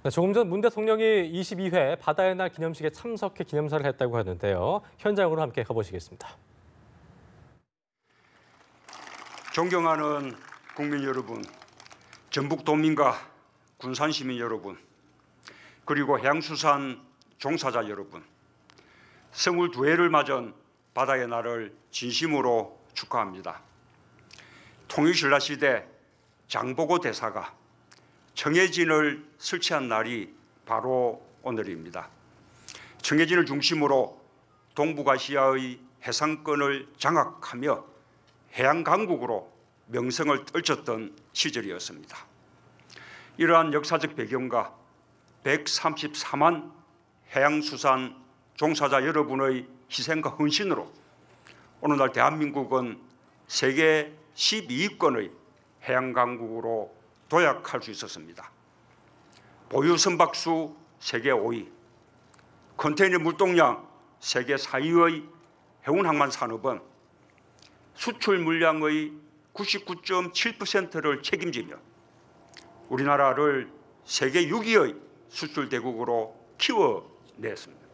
네, 조금 전 문 대통령이 22회 바다의 날 기념식에 참석해 기념사를 했다고 하는데요. 현장으로 함께 가보시겠습니다. 존경하는 국민 여러분, 전북도민과 군산시민 여러분, 그리고 해양수산 종사자 여러분, 생일 2회를 맞은 바다의 날을 진심으로 축하합니다. 통일신라시대 장보고 대사가 청해진을 설치한 날이 바로 오늘입니다. 청해진을 중심으로 동북아시아의 해상권을 장악하며 해양강국으로 명성을 떨쳤던 시절이었습니다. 이러한 역사적 배경과 134만 해양수산 종사자 여러분의 희생과 헌신으로 오늘날 대한민국은 세계 12위권의 해양강국으로 도약할 수 있었습니다. 보유 선박수 세계 5위, 컨테이너 물동량 세계 4위의 해운항만 산업은 수출 물량의 99.7%를 책임지며 우리나라를 세계 6위의 수출 대국으로 키워냈습니다.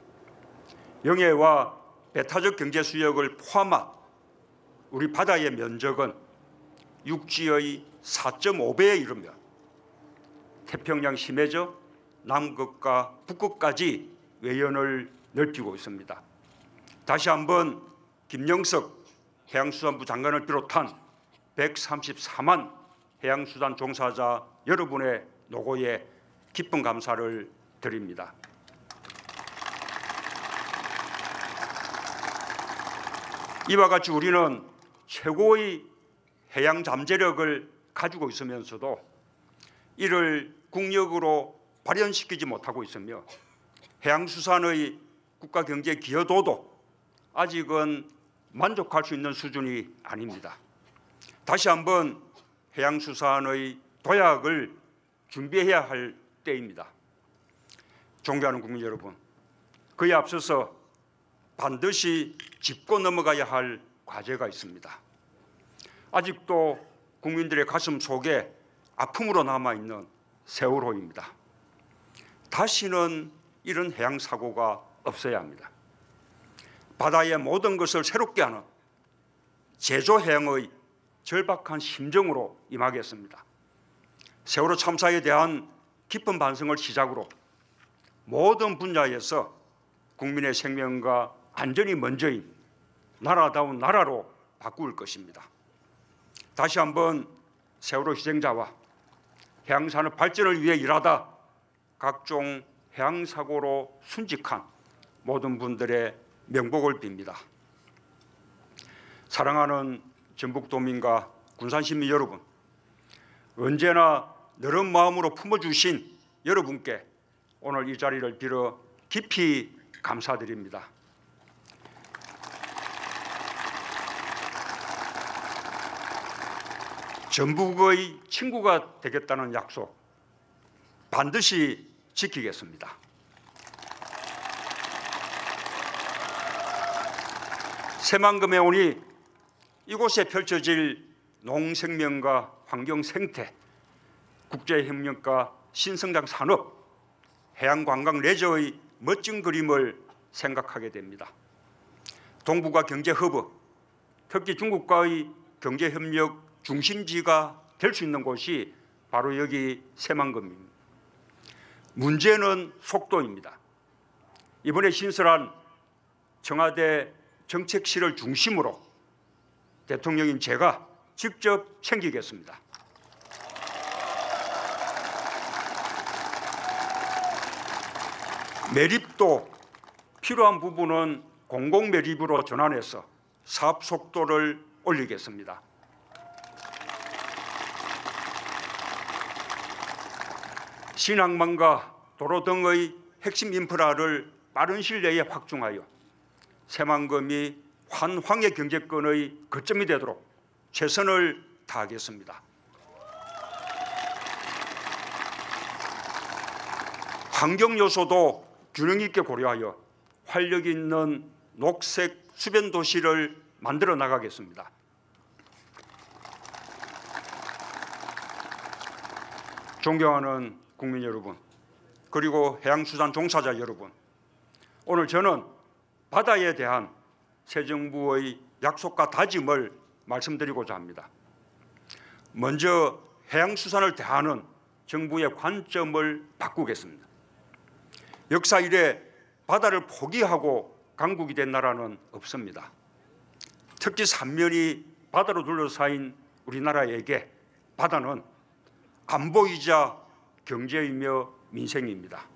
영해와 배타적 경제 수역을 포함한 우리 바다의 면적은 육지의 4.5배에 이르며 태평양 심해저 남극과 북극까지 외연을 넓히고 있습니다. 다시 한번 김영석 해양수산부 장관을 비롯한 134만 해양수산 종사자 여러분의 노고에 깊은 감사를 드립니다. 이와 같이 우리는 최고의 해양 잠재력을 가지고 있으면서도 이를 국력으로 발현시키지 못하고 있으며 해양수산의 국가경제 기여도도 아직은 만족할 수 있는 수준이 아닙니다. 다시 한번 해양수산의 도약을 준비해야 할 때입니다. 존경하는 국민 여러분, 그에 앞서서 반드시 짚고 넘어가야 할 과제가 있습니다. 아직도 국민들의 가슴 속에 아픔으로 남아있는 세월호입니다. 다시는 이런 해양 사고가 없어야 합니다. 바다의 모든 것을 새롭게 하는 제조해양의 절박한 심정으로 임하겠습니다. 세월호 참사에 대한 깊은 반성을 시작으로 모든 분야에서 국민의 생명과 안전이 먼저인 나라다운 나라로 바꿀 것입니다. 다시 한번 세월호 희생자와 해양산업 발전을 위해 일하다 각종 해양사고로 순직한 모든 분들의 명복을 빕니다. 사랑하는 전북도민과 군산시민 여러분, 언제나 너른 마음으로 품어주신 여러분께 오늘 이 자리를 빌어 깊이 감사드립니다. 전북의 친구가 되겠다는 약속 반드시 지키겠습니다. 새만금에 오니 이곳에 펼쳐질 농생명과 환경생태, 국제협력과 신성장 산업, 해양관광 레저의 멋진 그림을 생각하게 됩니다. 동북아 경제허브, 특히 중국과의 경제협력 중심지가 될 수 있는 곳이 바로 여기 새만금입니다. 문제는 속도입니다. 이번에 신설한 청와대 정책실을 중심으로 대통령인 제가 직접 챙기겠습니다. 매립도 필요한 부분은 공공 매립으로 전환해서 사업 속도를 올리겠습니다. 신항만과 도로 등의 핵심 인프라를 빠른 시일 내에 확충하여 새만금이 환황의 경제권의 거점이 되도록 최선을 다하겠습니다. 환경 요소도 균형 있게 고려하여 활력 있는 녹색 수변 도시를 만들어 나가겠습니다. 존경하는 국민 여러분, 그리고 해양수산 종사자 여러분, 오늘 저는 바다에 대한 새 정부의 약속과 다짐을 말씀드리고자 합니다. 먼저 해양수산을 대하는 정부의 관점을 바꾸겠습니다. 역사 이래 바다를 포기하고 강국이 된 나라는 없습니다. 특히 삼면이 바다로 둘러싸인 우리나라에게 바다는 안보이자 경제이며 민생입니다.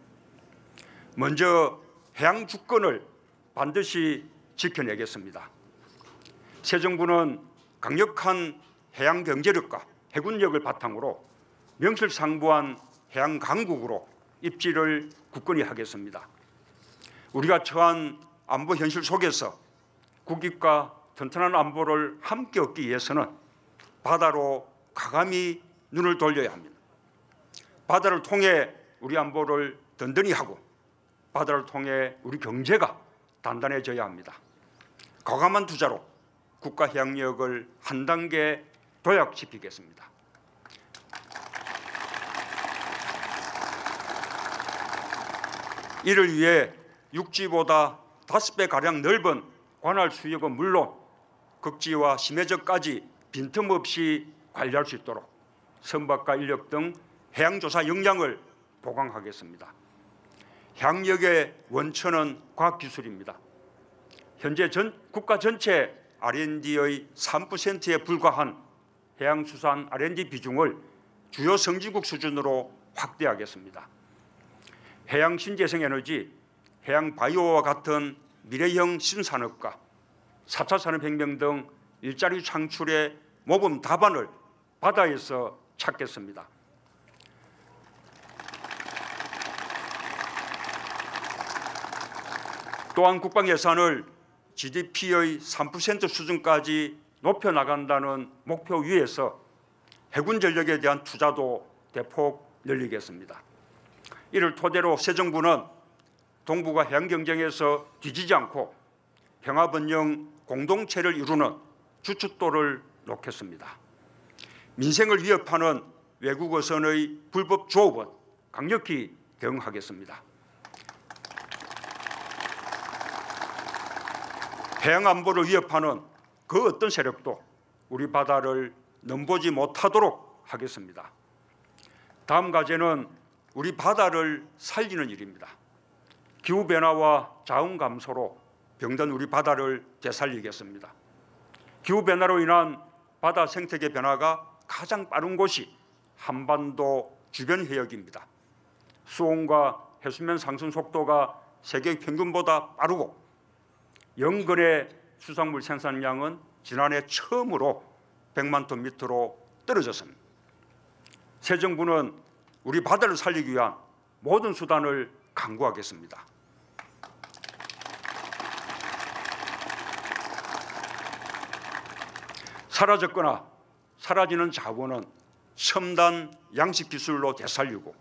먼저 해양 주권을 반드시 지켜내겠습니다. 새 정부는 강력한 해양 경제력과 해군력을 바탕으로 명실상부한 해양 강국으로 입지를 굳건히 하겠습니다. 우리가 처한 안보 현실 속에서 국익과 튼튼한 안보를 함께 얻기 위해서는 바다로 과감히 눈을 돌려야 합니다. 바다를 통해 우리 안보를 든든히 하고 바다를 통해 우리 경제가 단단해져야 합니다. 과감한 투자로 국가 해양력을 한 단계 도약시키겠습니다. 이를 위해 육지보다 5배가량 넓은 관할 수역은 물론 극지와 심해저까지 빈틈없이 관리할 수 있도록 선박과 인력 등 해양조사 역량을 보강하겠습니다. 해양력의 원천은 과학기술입니다. 현재 국가 전체 R&D의 3%에 불과한 해양수산 R&D 비중을 주요 선진국 수준으로 확대하겠습니다. 해양 신재생 에너지, 해양 바이오와 같은 미래형 신산업과 4차 산업혁명 등 일자리 창출의 모범 답안을 바다에서 찾겠습니다. 또한 국방 예산을 GDP의 3% 수준까지 높여나간다는 목표 위에서 해군 전력에 대한 투자도 대폭 늘리겠습니다. 이를 토대로 새 정부는 동북아 해양 경쟁에서 뒤지지 않고 평화번영 공동체를 이루는 주춧돌을 놓겠습니다. 민생을 위협하는 외국 어선의 불법 조업은 강력히 대응하겠습니다. 해양 안보를 위협하는 그 어떤 세력도 우리 바다를 넘보지 못하도록 하겠습니다. 다음 과제는 우리 바다를 살리는 일입니다. 기후변화와 자원 감소로 병든 우리 바다를 되살리겠습니다. 기후변화로 인한 바다 생태계 변화가 가장 빠른 곳이 한반도 주변 해역입니다. 수온과 해수면 상승 속도가 세계 평균보다 빠르고 연근의 수산물 생산량은 지난해 처음으로 100만 톤 밑으로 떨어졌습니다. 새 정부는 우리 바다를 살리기 위한 모든 수단을 강구하겠습니다. 사라졌거나 사라지는 자원은 첨단 양식 기술로 되살리고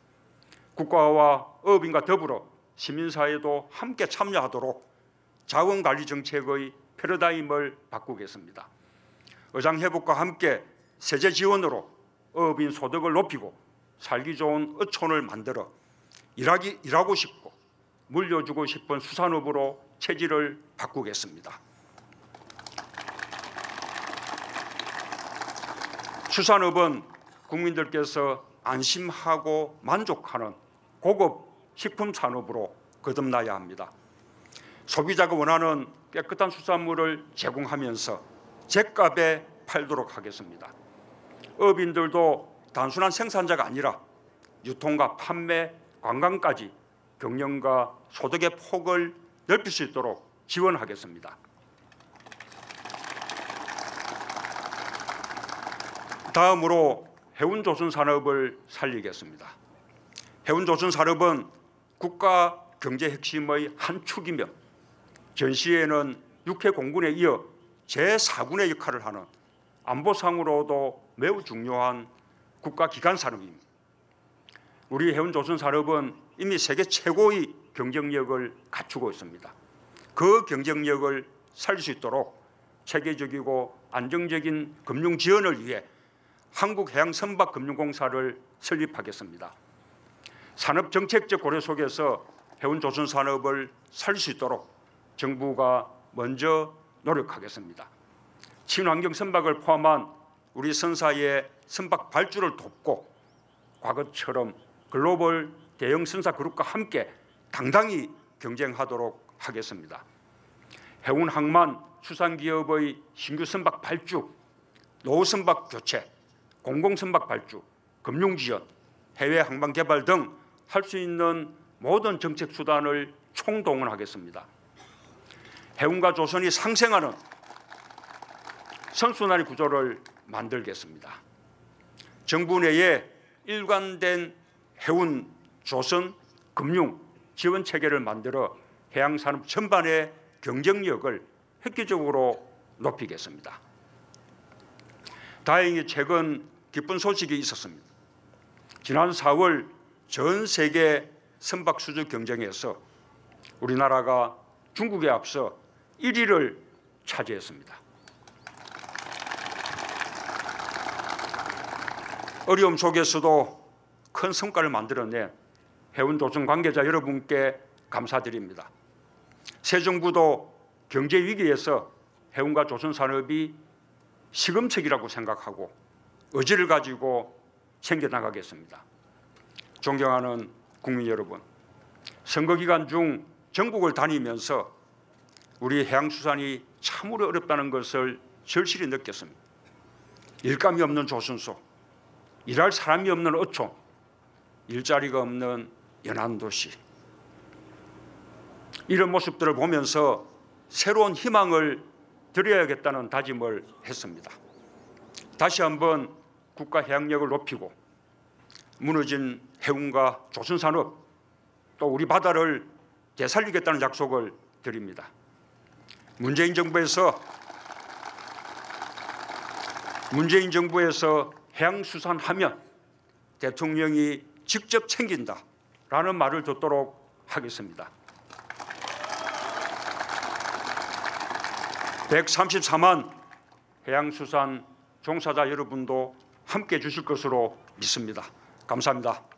국가와 어업인과 더불어 시민사회도 함께 참여하도록 자원관리 정책의 패러다임을 바꾸겠습니다. 어장회복과 함께 세제 지원으로 어업인 소득을 높이고 살기 좋은 어촌을 만들어 일하고 싶고 물려주고 싶은 수산업으로 체질을 바꾸겠습니다. 수산업은 국민들께서 안심하고 만족하는 고급 식품 산업으로 거듭나야 합니다. 소비자가 원하는 깨끗한 수산물을 제공하면서 제값에 팔도록 하겠습니다. 어업인들도 단순한 생산자가 아니라 유통과 판매, 관광까지 경영과 소득의 폭을 넓힐 수 있도록 지원하겠습니다. 다음으로 해운조선산업을 살리겠습니다. 해운조선산업은 국가 경제 핵심의 한 축이며 전시에는 육해공군에 이어 제4군의 역할을 하는 안보상으로도 매우 중요한 국가기관 산업입니다. 우리 해운조선산업은 이미 세계 최고의 경쟁력을 갖추고 있습니다. 그 경쟁력을 살릴 수 있도록 체계적이고 안정적인 금융 지원을 위해 한국해양선박금융공사를 설립하겠습니다. 산업 정책적 고려 속에서 해운조선 산업을 살릴 수 있도록 정부가 먼저 노력하겠습니다. 친환경 선박을 포함한 우리 선사의 선박 발주를 돕고 과거처럼 글로벌 대형 선사 그룹과 함께 당당히 경쟁하도록 하겠습니다. 해운 항만 수산기업의 신규 선박 발주, 노후 선박 교체, 공공 선박 발주, 금융 지원, 해외 항만 개발 등 할 수 있는 모든 정책 수단을 총동원하겠습니다. 해운과 조선이 상생하는 선순환의 구조를 만들겠습니다. 정부 내에 일관된 해운, 조선, 금융 지원 체계를 만들어 해양 산업 전반의 경쟁력을 획기적으로 높이겠습니다. 다행히 최근 기쁜 소식이 있었습니다. 지난 4월 전 세계 선박 수주 경쟁에서 우리나라가 중국에 앞서 1위를 차지했습니다. 어려움 속에서도 큰 성과를 만들어낸 해운조선 관계자 여러분께 감사드립니다. 새 정부도 경제 위기에서 해운과 조선 산업이 시금석이라고 생각하고 의지를 가지고 챙겨나가겠습니다. 존경하는 국민 여러분, 선거 기간 중 전국을 다니면서 우리 해양수산이 참으로 어렵다는 것을 절실히 느꼈습니다. 일감이 없는 조선소, 일할 사람이 없는 어촌, 일자리가 없는 연안도시, 이런 모습들을 보면서 새로운 희망을 드려야겠다는 다짐을 했습니다. 다시 한번 국가 해양력을 높이고 무너진 해운과 조선산업 또 우리 바다를 되살리겠다는 약속을 드립니다. 문재인 정부에서 해양수산하면 대통령이 직접 챙긴다라는 말을 듣도록 하겠습니다. 134만 해양수산 종사자 여러분도 함께해 주실 것으로 믿습니다. 감사합니다.